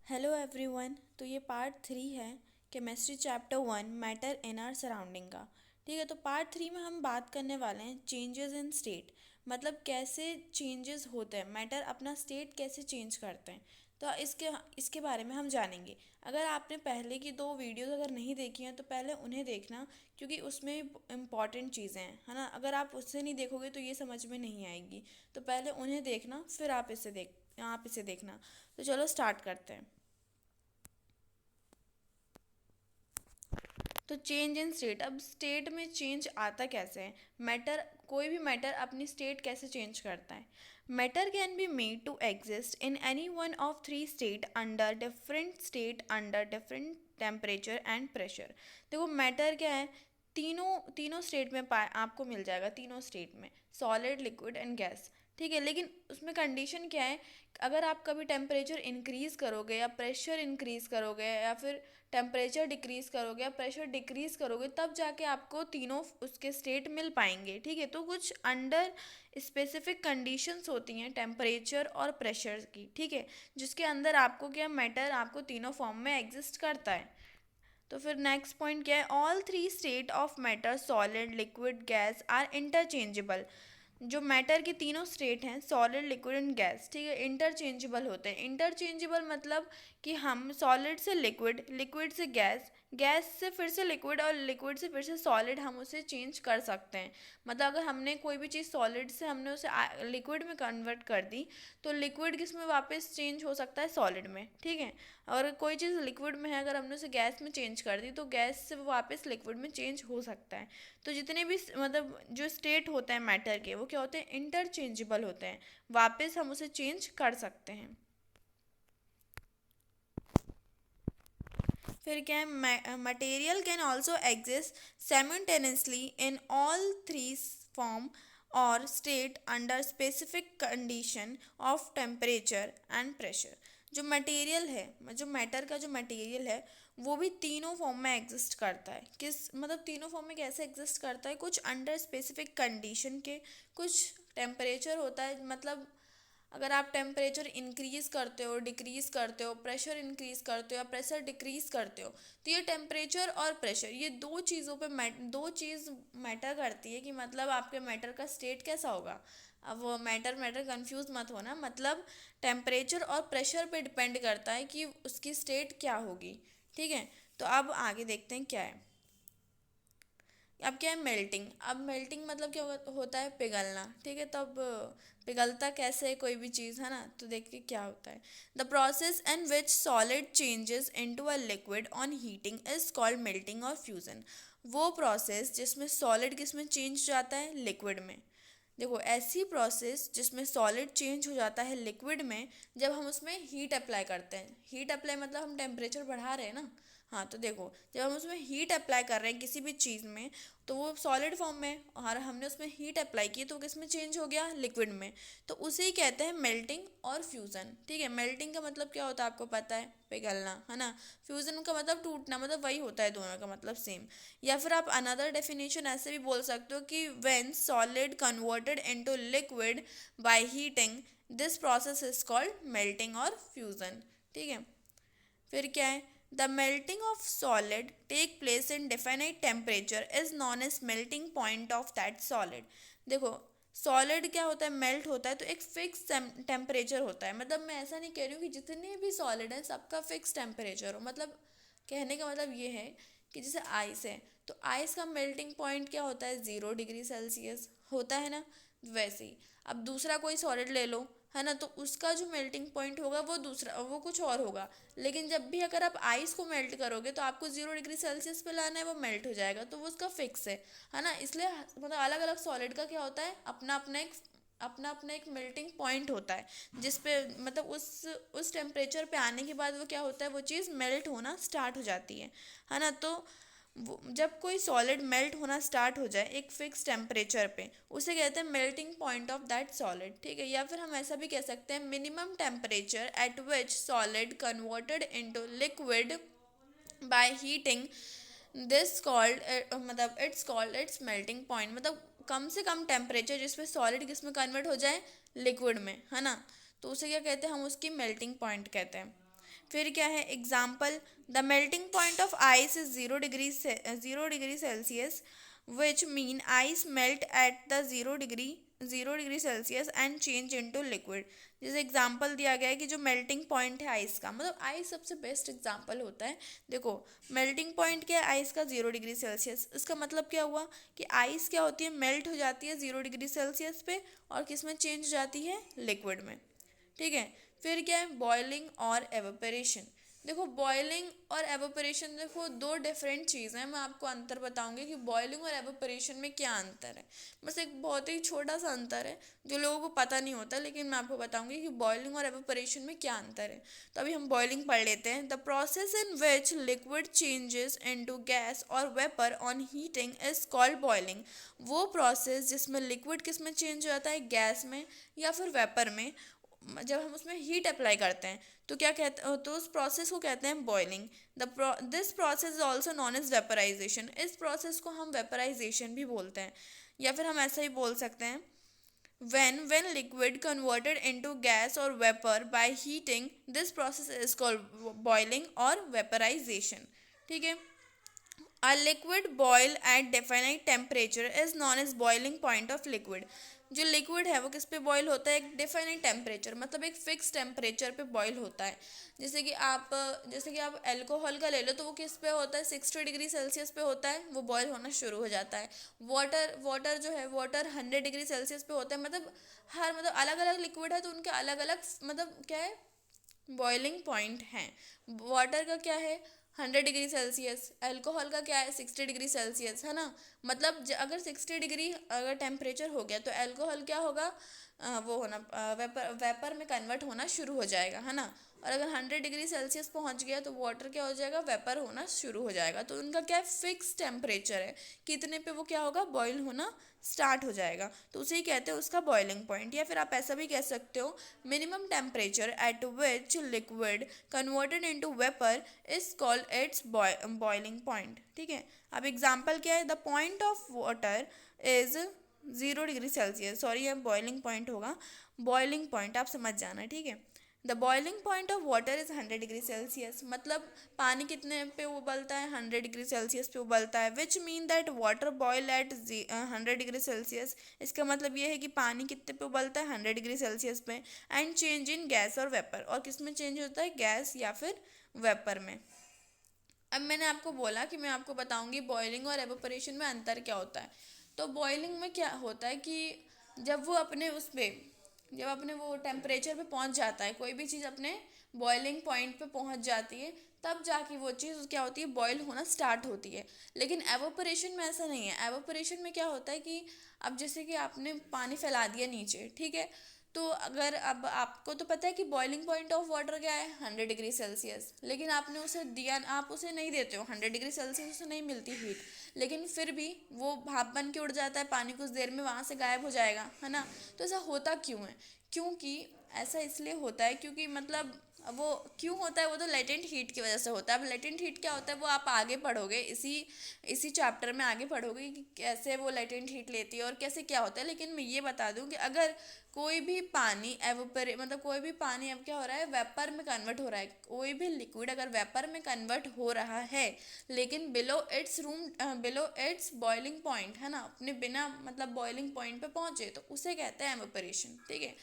Hello everyone. तो ये part 3 है chemistry chapter 1 matter in are surrounding का। ठीक है, तो पार्ट 3 में हम बात करने वाले हैं चेंजेस इन स्टेट, मतलब कैसे चेंजेस होते हैं, मैटर अपना स्टेट कैसे चेंज करते हैं। तो इसके बारे में हम जानेंगे। अगर आपने पहले की दो वीडियोस अगर नहीं देखी हैं तो पहले उन्हें देखना, क्योंकि उसमें इम्पॉर्टेंट चीज़ें हैं, है ना। अगर आप उससे नहीं देखोगे तो ये समझ में नहीं आएगी। तो पहले उन्हें देखना, फिर आप इसे देखना। तो चलो स्टार्ट करते हैं। तो चेंज इन स्टेट, अब स्टेट में चेंज आता कैसे है। मैटर, कोई भी मैटर अपनी स्टेट कैसे चेंज करता है। Matter can be made to exist in any one of three state under different temperature and pressure. देखो मैटर क्या है, तीनों तीनों स्टेट में आपको मिल जाएगा, तीनों स्टेट में, सॉलिड लिक्विड एंड गैस। ठीक है, लेकिन उसमें कंडीशन क्या है, अगर आप कभी टेम्परेचर इंक्रीज़ करोगे या प्रेशर इंक्रीज़ करोगे या फिर टेम्परेचर डिक्रीज़ करोगे या प्रेशर डिक्रीज़ करोगे, तब जाके आपको तीनों उसके स्टेट मिल पाएंगे। ठीक है, तो कुछ अंडर स्पेसिफिक कंडीशंस होती हैं टेम्परेचर और प्रेशर की। ठीक है, जिसके अंदर आपको क्या, मैटर आपको तीनों फॉर्म में एग्जिस्ट करता है। तो फिर नेक्स्ट पॉइंट क्या है, all three state of matter solid liquid gas are interchangeable. जो मैटर की तीनों स्टेट हैं, सॉलिड लिक्विड एंड गैस, ठीक है, इंटरचेंजेबल होते हैं। इंटरचेंजेबल मतलब कि हम सॉलिड से लिक्विड, लिक्विड से गैस, गैस से फिर से लिक्विड और लिक्विड से फिर से सॉलिड हम उसे चेंज कर सकते हैं। मतलब अगर हमने कोई भी चीज़ सॉलिड से हमने उसे लिक्विड में कन्वर्ट कर दी, तो लिक्विड किस में वापस चेंज हो सकता है, सॉलिड में। ठीक है, और कोई चीज़ लिक्विड में है, अगर हमने उसे गैस में चेंज कर दी तो गैस से वो वापस लिक्विड में चेंज हो सकता है। तो जितने भी मतलब जो स्टेट होते हैं मैटर के, वो क्या होते हैं, इंटरचेंजेबल होते हैं, वापस हम उसे चेंज कर सकते हैं। फिर क्या है, material can also exist simultaneously in all three form और state under specific condition of temperature and pressure. जो मटेरियल है, जो मैटर का जो मटेरियल है, वो भी तीनों फॉर्म में एग्जिस्ट करता है। किस मतलब तीनों फॉर्म में कैसे एग्जिस्ट करता है, कुछ अंडर स्पेसिफिक कंडीशन के, कुछ टेम्परेचर होता है, मतलब अगर आप टेम्परेचर इंक्रीज़ करते हो, डिक्रीज़ करते हो, प्रेशर इंक्रीज़ करते हो या प्रेशर डिक्रीज़ करते हो, तो ये टेम्परेचर और प्रेशर, ये दो चीज़ों पे दो चीज़ मैटर करती है कि मतलब आपके मैटर का स्टेट कैसा होगा। अब वो मैटर मैटर कंफ्यूज मत होना, मतलब टेम्परेचर और प्रेशर पे डिपेंड करता है कि उसकी स्टेट क्या होगी। ठीक है, तो अब आगे देखते हैं क्या है। अब क्या है, मेल्टिंग। अब मेल्टिंग मतलब क्या होता है, पिघलना। ठीक है, तब पिघलता कैसे है कोई भी चीज़, है ना। तो देखिए क्या होता है, the process in which solid changes into a liquid on heating is called melting और फ्यूजन। वो प्रोसेस जिसमें सॉलिड किस में चेंज जाता है, लिक्विड में। देखो ऐसी प्रोसेस जिसमें सॉलिड चेंज हो जाता है लिक्विड में, जब हम उसमें हीट अप्लाई करते हैं। हीट अप्लाई मतलब हम टेम्परेचर बढ़ा रहे हैं ना। हाँ, तो देखो जब हम उसमें हीट अप्लाई कर रहे हैं किसी भी चीज़ में, तो वो सॉलिड फॉर्म में, और हमने उसमें हीट अप्लाई की तो किस में चेंज हो गया, लिक्विड में। तो उसे ही कहते हैं मेल्टिंग और फ्यूज़न। ठीक है, मेल्टिंग का मतलब क्या होता है आपको पता है, पिघलना, है ना। फ्यूज़न का मतलब टूटना, मतलब वही होता है, दोनों का मतलब सेम। या फिर आप अनदर डेफिनेशन ऐसे भी बोल सकते हो कि when solid converted into liquid by heating, this process is called melting और फ्यूज़न। ठीक है, फिर क्या है, the melting of solid take place in definite temperature is known as melting point of that solid. देखो सॉलिड क्या होता है, मेल्ट होता है तो एक फिक्स टेम्परेचर होता है। मतलब मैं ऐसा नहीं कह रही हूँ कि जितने भी सॉलिड हैं सबका फिक्स टेम्परेचर हो, मतलब कहने का मतलब ये है कि जैसे आइस है, तो आइस का मेल्टिंग पॉइंट क्या होता है, 0 डिग्री सेल्सियस होता है ना। वैसे ही अब दूसरा कोई सॉलिड ले लो, है ना, तो उसका जो मेल्टिंग पॉइंट होगा वो दूसरा, वो कुछ और होगा। लेकिन जब भी अगर आप आइस को मेल्ट करोगे तो आपको 0 डिग्री सेल्सियस पे लाना है, वो मेल्ट हो जाएगा, तो वो उसका फिक्स है ना। इसलिए मतलब अलग अलग सॉलिड का क्या होता है, अपना अपना एक मेल्टिंग पॉइंट होता है, जिस पे मतलब उस टेम्परेचर पे आने के बाद वो क्या होता है, वो चीज़ मेल्ट होना स्टार्ट हो जाती है ना। तो जब कोई सॉलिड मेल्ट होना स्टार्ट हो जाए एक फिक्स टेम्परेचर पे, उसे कहते हैं melting point of that solid. ठीक है, या फिर हम ऐसा भी कह सकते हैं minimum temperature at which solid converted into liquid by heating, this called मतलब it's called it's melting point. मतलब कम से कम टेम्परेचर जिसमें सॉलिड किस में कन्वर्ट हो जाए, लिक्विड में, है ना। तो उसे क्या कहते हैं, हम उसकी मेल्टिंग पॉइंट कहते हैं। फिर क्या है example, the melting point of ice is 0 degree Celsius which mean ice melt at the 0 degree Celsius and change into liquid. जैसे एग्जाम्पल दिया गया है कि जो मेल्टिंग पॉइंट है आइस का, मतलब आइस सबसे बेस्ट एग्जाम्पल होता है। देखो मेल्टिंग पॉइंट क्या है आइस का, 0 डिग्री सेल्सियस। इसका मतलब क्या हुआ कि आइस क्या होती है, मेल्ट हो जाती है 0 डिग्री सेल्सियस पे और किस में चेंज हो जाती है, लिक्विड में। ठीक है। फिर क्या है बॉइलिंग और एवेपोरेशन। देखो बॉइलिंग और एवेपोरेशन देखो दो डिफरेंट चीज़ें हैं। मैं आपको अंतर बताऊंगी कि बॉइलिंग और एवेपोरेशन में क्या अंतर है। बस एक बहुत ही छोटा सा अंतर है जो लोगों को पता नहीं होता, लेकिन मैं आपको बताऊंगी कि बॉइलिंग और एवेपोरेशन में क्या अंतर है। तो अभी हम बॉइलिंग पढ़ लेते हैं। The process in which liquid changes into gas और vapour on heating is called boiling. वो प्रोसेस जिसमें लिक्विड किस में चेंज हो जाता है, गैस में या फिर वेपर में, जब हम उसमें हीट अप्लाई करते हैं तो क्या कहते तो उस प्रोसेस को कहते हैं boiling. This process is also known as vaporisation. इस प्रोसेस को हम वेपराइजेशन भी बोलते हैं, या फिर हम ऐसा ही बोल सकते हैं when liquid converted into gas or vapor by heating, this process is called boiling or vaporization। ठीक है। A liquid boil at definite temperature is known as boiling point of liquid। जो लिक्विड है वो किस पे बॉईल होता है, एक डिफाइनेट टेम्परेचर, मतलब एक फिक्स टेम्परेचर पे बॉईल होता है। जैसे कि आप अल्कोहल का ले लो तो वो किस पे होता है, 60 डिग्री सेल्सियस पे होता है, वो बॉईल होना शुरू हो जाता है। वाटर जो है, वाटर 100 डिग्री सेल्सियस पे होता है। मतलब अलग अलग लिक्विड है तो उनके अलग अलग मतलब क्या है, बॉइलिंग पॉइंट हैं। वाटर का क्या है, 100 डिग्री सेल्सियस। अल्कोहल का क्या है, 60 डिग्री सेल्सियस, है ना। मतलब अगर 60 डिग्री अगर टेम्परेचर हो गया तो अल्कोहल क्या होगा, वो होना वेपर में कन्वर्ट होना शुरू हो जाएगा, है ना। और अगर 100 डिग्री सेल्सियस पहुंच गया तो वाटर क्या हो जाएगा, वेपर होना शुरू हो जाएगा। तो उनका क्या है, फिक्स टेम्परेचर है, कितने पे वो क्या होगा, बॉईल होना स्टार्ट हो जाएगा। तो उसे ही कहते हैं उसका बॉइलिंग पॉइंट। या फिर आप ऐसा भी कह सकते हो, minimum temperature at which liquid converted into vapour is called its boiling point. ठीक है। अब एग्जांपल क्या है, the point of water is 0 degree Celsius. Sorry ये बॉइलिंग पॉइंट होगा, बॉइलिंग पॉइंट आप समझ जाना। ठीक है। The boiling point of water is 100 degree Celsius. मतलब पानी कितने पे उबलता है, 100 डिग्री सेल्सियस पे उबलता है। Which mean that water boil at 100 degree Celsius. इसका मतलब ये है कि पानी कितने पे उबलता है, 100 डिग्री सेल्सियस पे। एंड चेंज इन गैस और वेपर, और किस में चेंज होता है, गैस या फिर वेपर में। अब मैंने आपको बोला कि मैं आपको बताऊंगी बॉइलिंग और एवोपरेशन में अंतर क्या होता है। तो बॉइलिंग में क्या होता है कि जब वो अपने उस पे जब अपने वो टेम्परेचर पे पहुंच जाता है, कोई भी चीज़ अपने बॉइलिंग पॉइंट पे पहुंच जाती है, तब जाके वो चीज़ क्या होती है, बॉयल होना स्टार्ट होती है। लेकिन एवोपरेशन में ऐसा नहीं है। एवोपरेशन में क्या होता है कि अब जैसे कि आपने पानी फैला दिया नीचे, ठीक है। तो अगर अब आपको तो पता है कि बॉइलिंग पॉइंट ऑफ वाटर क्या है, 100 डिग्री सेल्सियस, लेकिन आपने उसे दिया, आप उसे नहीं देते हो 100 डिग्री सेल्सियस, उसे नहीं मिलती हीट, लेकिन फिर भी वो भाप बन के उड़ जाता है, पानी कुछ देर में वहाँ से गायब हो जाएगा, है ना। तो ऐसा होता क्यों है, क्योंकि ऐसा इसलिए होता है क्योंकि मतलब वो क्यों होता है, वो तो लेटेंट हीट की वजह से होता है। अब लेटेंट हीट क्या होता है वो आप आगे पढ़ोगे, इसी चैप्टर में आगे पढ़ोगे कि कैसे वो लेटेंट हीट लेती है और कैसे क्या होता है। लेकिन मैं ये बता दूं कि अगर कोई भी पानी मतलब कोई भी पानी अब क्या हो रहा है, वेपर में कन्वर्ट हो रहा है, कोई भी लिक्विड अगर वेपर में कन्वर्ट हो रहा है लेकिन बिलो इट्स बॉइलिंग पॉइंट, है ना, अपने बिना मतलब बॉइलिंग पॉइंट पे पहुंचे, तो उसे कहते हैं एवेपोरेशन। ठीक है।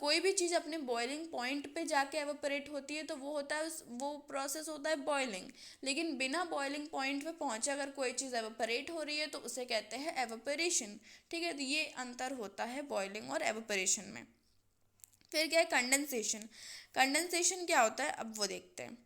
कोई भी चीज़ अपने बॉइलिंग पॉइंट पे जाके एवेपोरेट होती है तो वो होता है वो प्रोसेस होता है बॉइलिंग। लेकिन बिना बॉइलिंग पॉइंट पे पहुंचे अगर कोई चीज़ एवेपोरेट हो रही है तो उसे कहते हैं एवेपोरेशन। ठीक है। तो ये अंतर होता है बॉइलिंग और एवेपोरेशन में। फिर क्या है कंडेंसेशन। कंडेंसेशन क्या होता है अब वो देखते हैं।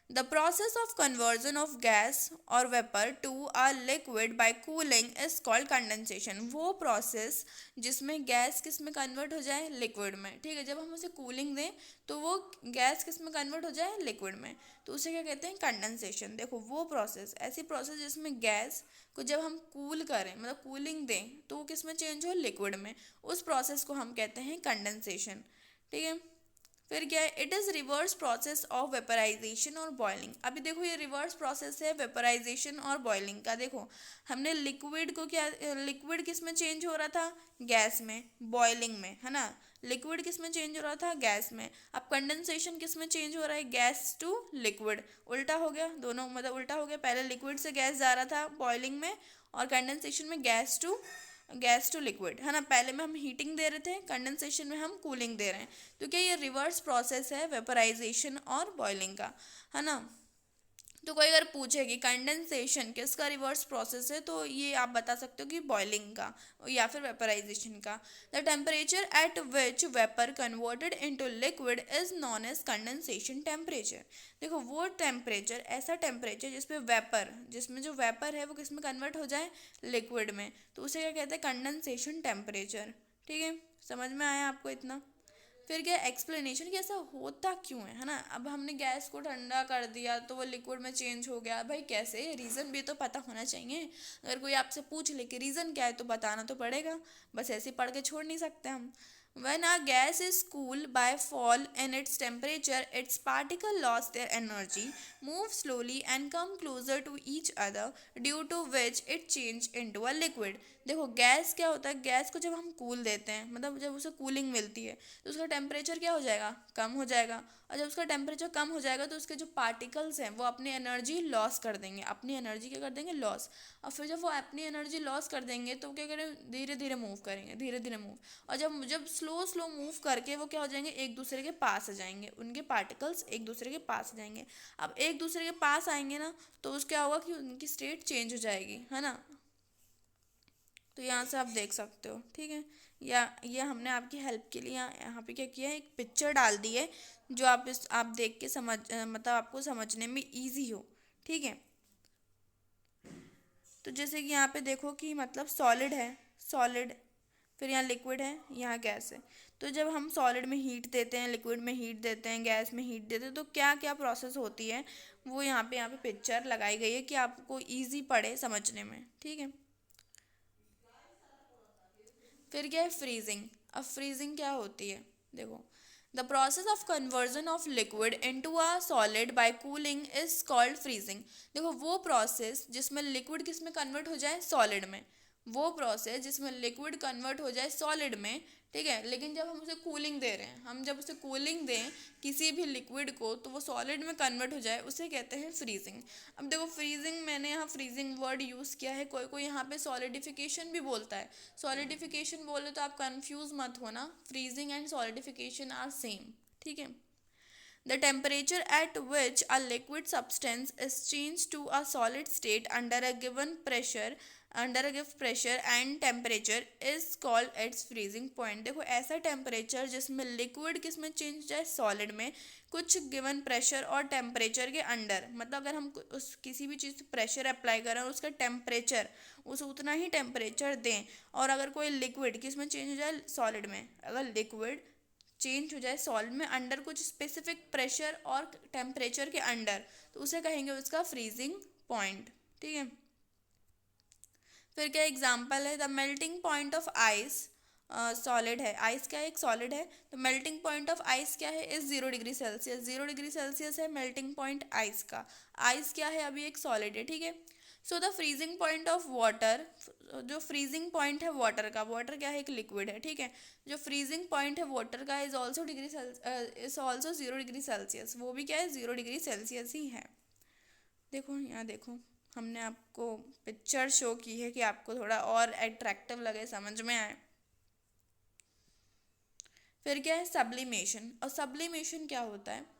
The process of conversion of gas or vapor to a liquid by cooling is called condensation। वो प्रोसेस जिसमें गैस किस में कन्वर्ट हो जाए, लिक्विड में। ठीक है। जब हम उसे कूलिंग दें तो वो गैस किस में कन्वर्ट हो जाए, लिक्विड में, तो उसे क्या कहते हैं, कंडेंसेशन। देखो वो प्रोसेस, ऐसी प्रोसेस जिसमें गैस को जब हम कूल करें मतलब कूलिंग दें तो वो किस में चेंज हो, लिक्विड में, उस प्रोसेस को हम कहते हैं कंडेंसेशन। ठीक है। फिर क्या है, it is reverse process of vaporisation और बॉइलिंग। अभी देखो ये रिवर्स प्रोसेस है वेपराइजेशन और बॉइलिंग का। देखो हमने लिक्विड को क्या, लिक्विड किस में चेंज हो रहा था, गैस में, बॉइलिंग में, है ना। लिक्विड किस में चेंज हो रहा था, गैस में। अब कंडेंसेशन किस में चेंज हो रहा है, गैस टू लिक्विड। उल्टा हो गया दोनों, मतलब उल्टा हो गया, पहले लिक्विड से गैस जा रहा था बॉइलिंग में, और कंडेंसेशन में गैस टू लिक्विड, है ना। पहले में हम हीटिंग दे रहे थे, कंडेंसेशन में हम कूलिंग दे रहे हैं। तो क्या ये रिवर्स प्रोसेस है वेपराइजेशन और बॉइलिंग का, है ना। तो कोई अगर पूछे कि कंडेंसेशन किसका रिवर्स प्रोसेस है, तो ये आप बता सकते हो कि बॉइलिंग का या फिर वेपराइजेशन का। The temperature at which vapour converted into liquid is known as condensation temperature. देखो वो टेम्परेचर, ऐसा टेम्परेचर जिसमें जो वेपर है वो किस में कन्वर्ट हो जाए, लिक्विड में, तो उसे क्या कहते हैं, कंडेंसेशन टेम्परेचर। ठीक है, समझ में आया आपको इतना। फिर क्या एक्सप्लेनेशन कि ऐसा होता क्यों है ना। अब हमने गैस को ठंडा कर दिया तो वो लिक्विड में चेंज हो गया, भाई कैसे, रीज़न भी तो पता होना चाहिए। अगर कोई आपसे पूछ ले कि रीज़न क्या है तो बताना तो पड़ेगा, बस ऐसे ही पढ़ के छोड़ नहीं सकते हम। When a gas is cooled by fall in its temperature, its particle lost their energy, move slowly and come closer to each other, due to which it change into a liquid. देखो gas क्या होता है, gas को जब हम cool देते हैं, मतलब जब उसे कूलिंग मिलती है, तो उसका टेम्परेचर क्या हो जाएगा, कम हो जाएगा। और जब उसका टेम्परेचर कम हो जाएगा तो उसके जो पार्टिकल्स हैं वो अपनी एनर्जी लॉस कर देंगे, अपनी एनर्जी क्या कर देंगे, लॉस। और फिर जब वो अपनी एनर्जी लॉस कर देंगे तो क्या करें, धीरे धीरे मूव करेंगे, धीरे धीरे मूव। और जब जब स्लो स्लो मूव करके वो क्या हो जाएंगे, एक दूसरे के पास आ जाएंगे, उनके पार्टिकल्स एक दूसरे के पास आ जाएंगे। अब एक दूसरे के पास आएंगे ना, तो उस क्या होगा कि उनकी स्टेट चेंज हो जाएगी, है ना। तो यहाँ से आप देख सकते हो, ठीक है। या ये हमने आपकी हेल्प के लिए यहाँ पे क्या किया है, एक पिक्चर डाल दी है, जो आप देख के मतलब आपको समझने में इजी हो, ठीक है। तो जैसे कि यहाँ पे देखो कि मतलब सॉलिड है, सॉलिड, फिर यहाँ लिक्विड है, यहाँ गैस है। तो जब हम सॉलिड में हीट देते हैं, लिक्विड में हीट देते हैं, गैस में हीट देते हैं, तो क्या क्या प्रोसेस होती है, वो यहाँ पे पिक्चर लगाई गई है कि आपको इजी पड़े समझने में, ठीक है। फिर क्या है, फ्रीजिंग। अब फ्रीजिंग क्या होती है, देखो, the process of conversion of liquid into a solid bye cooling is called freezing. देखो वो प्रोसेस जिसमें लिक्विड किस में कन्वर्ट हो जाए, सॉलिड में, वो प्रोसेस जिसमें लिक्विड कन्वर्ट हो जाए सॉलिड में, ठीक है। लेकिन जब हम उसे कूलिंग दे रहे हैं, हम जब उसे कूलिंग दें किसी भी लिक्विड को, तो वो सॉलिड में कन्वर्ट हो जाए, उसे कहते हैं फ्रीजिंग। अब देखो फ्रीजिंग, मैंने यहाँ फ्रीजिंग वर्ड यूज़ किया है, कोई कोई यहाँ पे सॉलिडिफिकेशन भी बोलता है। सॉलिडिफिकेशन बोले तो आप कंफ्यूज मत होना, freezing and solidification are same, ठीक है। The temperature at which a liquid substance is changed to a solid state under a given pressure and temperature is called its freezing point। देखो ऐसा temperature जिसमें liquid किस में change हो जाए, solid में, कुछ गिवन प्रेशर और टेम्परेचर के अंडर। मतलब अगर हम उस किसी भी चीज़ प्रेशर अप्लाई करें और उसका टेम्परेचर उस उतना ही टेम्परेचर दें, और अगर कोई लिक्विड किस में चेंज हो जाए, सॉलिड में, अगर लिक्विड चेंज हो जाए सॉलिड में अंडर कुछ स्पेसिफिक प्रेशर और टेम्परेचर के अंडर, तो उसे कहेंगे उसका फ्रीजिंग पॉइंट, ठीक है। फिर क्या एग्जांपल है, the melting point of ice, solid है, आइस क्या है, एक सॉलिड है, तो मेल्टिंग पॉइंट ऑफ आइस क्या है, इस 0 डिग्री सेल्सियस, 0 डिग्री सेल्सियस है मेल्टिंग पॉइंट आइस का। आइस क्या है, अभी एक सॉलिड है, ठीक है। So the freezing point of water, जो फ्रीजिंग पॉइंट है वाटर का, वाटर क्या है, एक लिक्विड है, ठीक है। जो फ्रीजिंग पॉइंट है वाटर का is also is also 0 degree Celsius, वो भी क्या है, 0 डिग्री सेल्सियस ही है। देखो यहाँ देखो, हमने आपको पिक्चर शो की है कि आपको थोड़ा और अट्रैक्टिव लगे, समझ में आए। फिर क्या है, सब्लिमेशन। और सब्लिमेशन क्या होता है,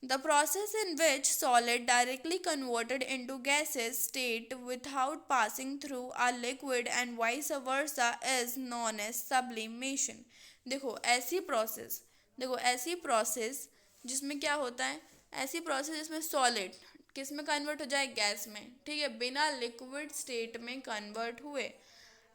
the process in which solid directly converted into gaseous state without passing through a liquid and vice versa is known as sublimation। देखो ऐसी प्रोसेस जिसमें क्या होता है, ऐसी प्रोसेस जिसमें सॉलिड किस में कन्वर्ट हो जाए, गैस में, ठीक है, बिना लिक्विड स्टेट में कन्वर्ट हुए।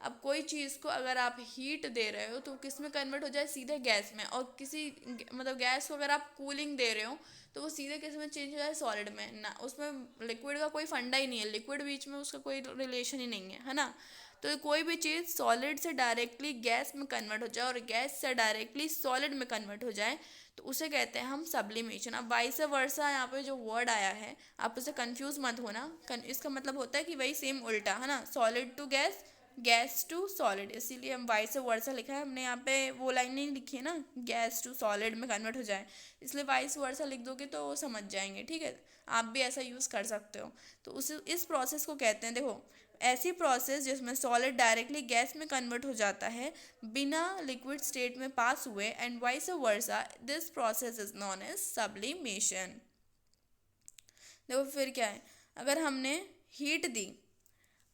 अब कोई चीज़ को अगर आप हीट दे रहे हो तो किस में कन्वर्ट हो जाए, सीधे गैस में। और किसी मतलब गैस को अगर आप कूलिंग दे रहे हो तो वो सीधे किस में चेंज हो जाए, सॉलिड में ना, उसमें लिक्विड का कोई फंडा ही नहीं है, लिक्विड बीच में उसका कोई रिलेशन ही नहीं है ना। तो कोई भी चीज़ सॉलिड से डायरेक्टली गैस में कन्वर्ट हो जाए और गैस से डायरेक्टली सॉलिड में कन्वर्ट हो जाए, तो उसे कहते हैं हम सब्लिमेशन। अब वाइस वर्सा यहाँ पे जो वर्ड आया है, आप उसे कंफ्यूज मत होना, इसका मतलब होता है कि वही सेम उल्टा, है ना, solid to gas, gas to solid, इसीलिए हम वाइस वर्सा लिखा है हमने, यहाँ पे वो लाइन नहीं लिखी है ना, गैस टू सॉलिड में कन्वर्ट हो जाए, इसलिए वाइस वर्सा लिख दोगे तो वो समझ जाएंगे, ठीक है। आप भी ऐसा यूज़ कर सकते हो। तो उस इस प्रोसेस को कहते हैं, देखो, ऐसी प्रोसेस जिसमें सॉलिड डायरेक्टली गैस में कन्वर्ट हो जाता है बिना लिक्विड स्टेट में पास हुए, and vice versa, this process is known as sublimation. देखो फिर क्या है, अगर हमने हीट दी,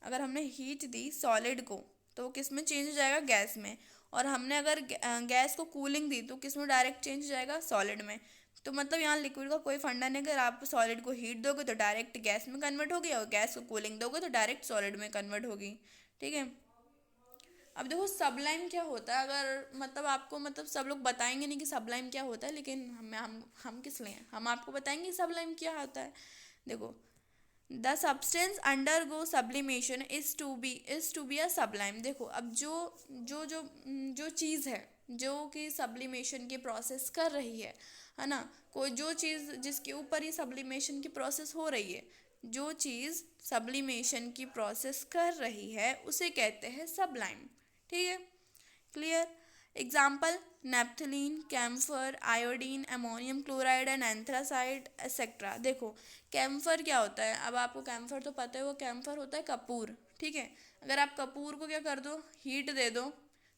अगर हमने हीट दी सॉलिड को, तो वो किस में चेंज हो जाएगा, गैस में। और हमने अगर गैस को कूलिंग दी तो किस में डायरेक्ट चेंज हो जाएगा, सॉलिड में। तो मतलब यहाँ लिक्विड का कोई फंडा नहीं, अगर आप सॉलिड को हीट दोगे तो डायरेक्ट गैस में कन्वर्ट होगी, और गैस को कूलिंग दोगे तो डायरेक्ट सॉलिड में कन्वर्ट होगी, ठीक है। अब देखो सबलाइम क्या होता है, अगर मतलब आपको मतलब सब लोग बताएंगे नहीं कि सबलाइम क्या होता है, लेकिन हम किस लिए हैं, हम आपको बताएंगे सबलाइम क्या होता है। देखो, the substance undergo sublimation is to be a sublime. देखो अब जो चीज़ है जो कि सब्लिमेशन की प्रोसेस कर रही है ना, कोई जो चीज़ जिसके ऊपर ये सब्लिमेशन की प्रोसेस हो रही है, जो चीज़ सब्लिमेशन की प्रोसेस कर रही है उसे कहते हैं सबलाइम, ठीक है, clear. Example, naphthalene, camphor, iodine, ammonium chloride and anthracene etcetera. देखो कैम्फर क्या होता है, अब आपको कैम्फर तो पता है, वो कैम्फर होता है कपूर, ठीक है। अगर आप कपूर को क्या कर दो, हीट दे दो,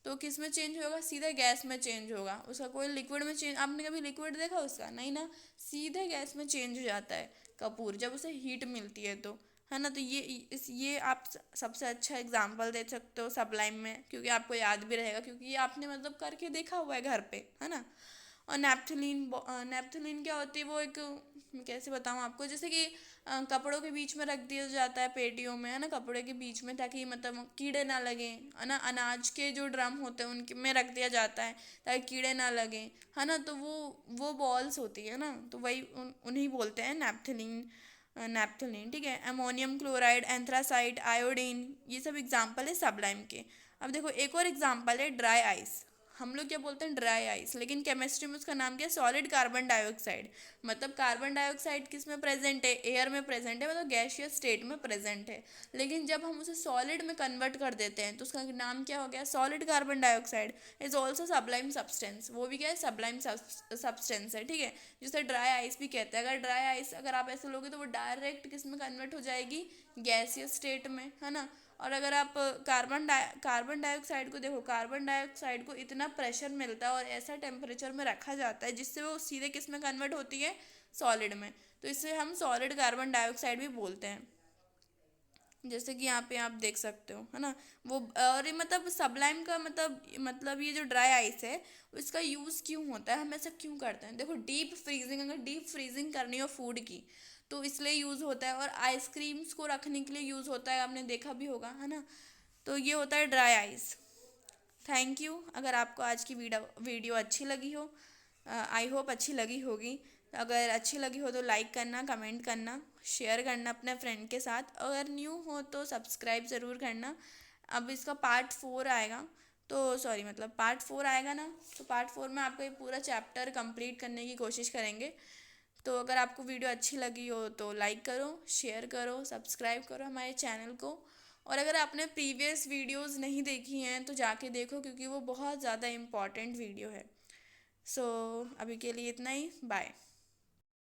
तो किस में चेंज होगा, सीधे गैस में चेंज होगा, उसका कोई लिक्विड में चेंज, आपने कभी लिक्विड देखा उसका, नहीं ना, सीधे गैस में चेंज हो जाता है कपूर जब उसे हीट मिलती है तो, है ना। तो ये आप सबसे अच्छा एग्जाम्पल दे सकते हो सबलाइम में, क्योंकि आपको याद भी रहेगा, क्योंकि ये आपने मतलब करके देखा हुआ है घर पे, है ना। और नेप्थलीन क्या होती है, वो एक, मैं कैसे बताऊँ आपको, जैसे कि कपड़ों के बीच में रख दिया जाता है पेटियों में, है ना, कपड़े के बीच में, ताकि मतलब कीड़े ना लगें, है ना। अनाज के जो ड्रम होते हैं उनके में रख दिया जाता है ताकि कीड़े ना लगें, है ना। तो वो बॉल्स होती है ना, तो वही उन्हीं बोलते हैं नेप्थलीन, ठीक है। अमोनियम क्लोराइड, एंथ्रासाइड, आयोडीन, ये सब एग्जाम्पल है सबलाइम के। अब देखो एक और एग्जाम्पल है ड्राई आइस। हम लोग क्या बोलते हैं, ड्राई आइस, लेकिन केमिस्ट्री में उसका नाम क्या है, सॉलिड कार्बन डाइऑक्साइड। मतलब कार्बन डाइऑक्साइड किस में प्रेजेंट है, एयर में प्रेजेंट है, मतलब गैसियस स्टेट में प्रेजेंट है। लेकिन जब हम उसे सॉलिड में कन्वर्ट कर देते हैं तो उसका नाम क्या हो गया, solid carbon dioxide is also Sublime substance. वो भी क्या है, सबलाइम सब्सटेंस है, ठीक है, जिसे ड्राई आइस भी कहते हैं। अगर ड्राई आइस अगर आप ऐसे लोगे तो वो डायरेक्ट किस में कन्वर्ट हो जाएगी, गैसियस स्टेट में, है ना। और अगर आप कार्बन डाइऑक्साइड को देखो, कार्बन डाइऑक्साइड को इतना प्रेशर मिलता है और ऐसा टेम्परेचर में रखा जाता है जिससे वो सीधे किस में कन्वर्ट होती है, सॉलिड में। तो इससे हम सॉलिड कार्बन डाइऑक्साइड भी बोलते हैं, जैसे कि यहाँ पे आप देख सकते हो, है ना। वो और ये मतलब सबलाइम का मतलब ये जो ड्राई आइस है इसका यूज़ क्यों होता है, हम ऐसा क्यों करते हैं। देखो डीप फ्रीजिंग, अगर डीप फ्रीजिंग करनी हो फूड की तो इसलिए यूज़ होता है, और आइसक्रीम्स को रखने के लिए यूज़ होता है, आपने देखा भी होगा, है ना। तो ये होता है ड्राई आइस। Thank you. अगर आपको आज की वीडियो अच्छी लगी हो, आई होप अच्छी लगी होगी, अगर अच्छी लगी हो तो लाइक करना, कमेंट करना, शेयर करना अपने फ्रेंड के साथ, अगर न्यू हो तो सब्सक्राइब ज़रूर करना। अब इसका पार्ट 4 आएगा, तो सॉरी मतलब पार्ट 4 आएगा ना, तो पार्ट 4 में आपको ये पूरा चैप्टर कंप्लीट करने की कोशिश करेंगे। तो अगर आपको वीडियो अच्छी लगी हो तो लाइक करो, शेयर करो, सब्सक्राइब करो हमारे चैनल को। और अगर आपने प्रीवियस वीडियोस नहीं देखी हैं तो जाके देखो, क्योंकि वो बहुत ज़्यादा इम्पॉर्टेंट वीडियो है। सो अभी के लिए इतना ही, बाय।